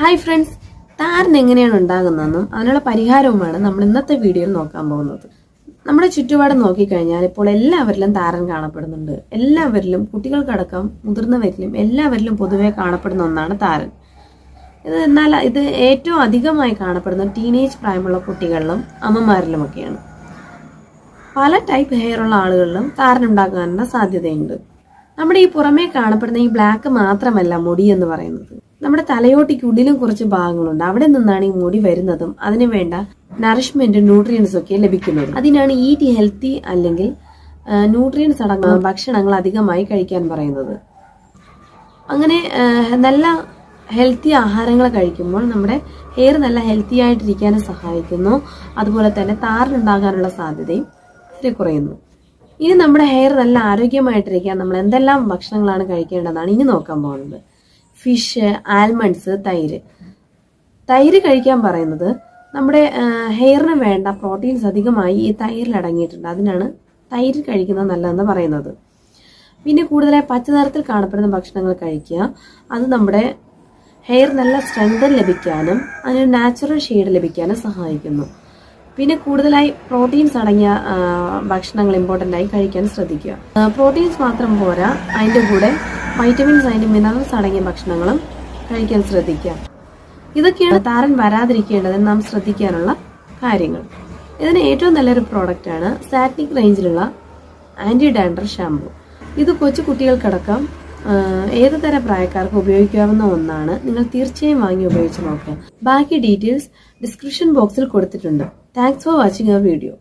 Hi friends, താരൻ എങ്ങനെയാണ് ഉണ്ടാകുന്നതെന്നും അതിനുള്ള പരിഹാരവുമാണ് നമ്മൾ ഇന്നത്തെ വീഡിയോയിൽ നോക്കാൻ പോകുന്നത്. നമ്മുടെ ചുറ്റുപാട് നോക്കിക്കഴിഞ്ഞാൽ ഇപ്പോൾ എല്ലാവരിലും താരൻ കാണപ്പെടുന്നുണ്ട്. എല്ലാവരിലും, കുട്ടികൾക്കടക്കം മുതിർന്നവരിലും എല്ലാവരിലും പൊതുവെ കാണപ്പെടുന്ന ഒന്നാണ് താരൻ. എന്നാൽ ഇത് ഏറ്റവും അധികമായി കാണപ്പെടുന്ന ടീനേജ് പ്രായമുള്ള കുട്ടികളിലും അമ്മമാരിലുമൊക്കെയാണ്. പല ടൈപ്പ് ഹെയർ ഉള്ള ആളുകളിലും താരൻ ഉണ്ടാകാനുള്ള സാധ്യതയുണ്ട്. നമ്മുടെ ഈ പുറമേ കാണപ്പെടുന്ന ഈ ബ്ലാക്ക് മാത്രമല്ല മുടി എന്ന് പറയുന്നത്. നമ്മുടെ തലയോട്ടിക്കുള്ളിലും കുറച്ച് ഭാഗങ്ങളുണ്ട്. അവിടെ നിന്നാണ് ഈ മുടി വരുന്നതും അതിന് വേണ്ട നറിഷ്മെന്റ്, ന്യൂട്രിയൻസ് ഒക്കെ ലഭിക്കുന്നത്. അതിനാണ് ഈറ്റ് ഹെൽത്തി അല്ലെങ്കിൽ ന്യൂട്രിയൻസ് അടങ്ങുന്ന ഭക്ഷണങ്ങൾ അധികമായി കഴിക്കാൻ പറയുന്നത്. അങ്ങനെ നല്ല ഹെൽത്തി ആഹാരങ്ങൾ കഴിക്കുമ്പോൾ നമ്മുടെ ഹെയർ നല്ല ഹെൽത്തി ആയിട്ടിരിക്കാനും സഹായിക്കുന്നു. അതുപോലെ തന്നെ താരനുണ്ടാകാനുള്ള സാധ്യതയും കുറയുന്നു. ഇനി നമ്മുടെ ഹെയർ നല്ല ആരോഗ്യമായിട്ടിരിക്കാൻ നമ്മൾ എന്തെല്ലാം ഭക്ഷണങ്ങളാണ് കഴിക്കേണ്ടതാണ് ഇനി നോക്കാൻ പോകുന്നത്. ഫിഷ്, ആൽമണ്ട്സ്, തൈര് കഴിക്കാൻ പറയുന്നത് നമ്മുടെ ഹെയറിന് വേണ്ട പ്രോട്ടീൻസ് അധികമായി ഈ തൈരിൽ അടങ്ങിയിട്ടുണ്ട്. അതിനാണ് തൈര് കഴിക്കുന്നത് നല്ലതെന്ന് പറയുന്നത്. പിന്നെ കൂടുതലായി പച്ച നിറത്തിൽ കാണപ്പെടുന്ന ഭക്ഷണങ്ങൾ കഴിക്കുക. അത് നമ്മുടെ ഹെയർ നല്ല സ്ട്രെങ്തൻ ലഭിക്കാനും അതിന് നാച്ചുറൽ ഷെയ്ഡ് ലഭിക്കാനും സഹായിക്കുന്നു. പിന്നെ കൂടുതലായി പ്രോട്ടീൻസ് അടങ്ങിയ ഭക്ഷണങ്ങൾ ഇമ്പോർട്ടൻ്റ് ആയി കഴിക്കാൻ ശ്രദ്ധിക്കുക. പ്രോട്ടീൻസ് മാത്രം പോരാ, അതിൻ്റെ കൂടെ വൈറ്റമിൻസ്, അതിൻ്റെ മിനറൽസ് അടങ്ങിയ ഭക്ഷണങ്ങളും കഴിക്കാൻ ശ്രദ്ധിക്കുക. ഇതൊക്കെയാണ് താരൻ വരാതിരിക്കേണ്ടതെന്ന് നാം ശ്രദ്ധിക്കാനുള്ള കാര്യങ്ങൾ. ഇതിന് ഏറ്റവും നല്ലൊരു പ്രോഡക്റ്റാണ് സാറ്റ്നിക് റേഞ്ചിലുള്ള ആൻറ്റി ഡാൻഡ്രഫ് ഷാമ്പു. ഇത് കൊച്ചു കുട്ടികൾക്കടക്കം ഏത് തരം പ്രായക്കാർക്ക് ഉപയോഗിക്കാവുന്ന ഒന്നാണ്. നിങ്ങൾ തീർച്ചയായും വാങ്ങി ഉപയോഗിച്ച് നോക്കുക. ബാക്കി ഡീറ്റെയിൽസ് ഡിസ്ക്രിപ്ഷൻ ബോക്സിൽ കൊടുത്തിട്ടുണ്ട്. Thanks for watching our video.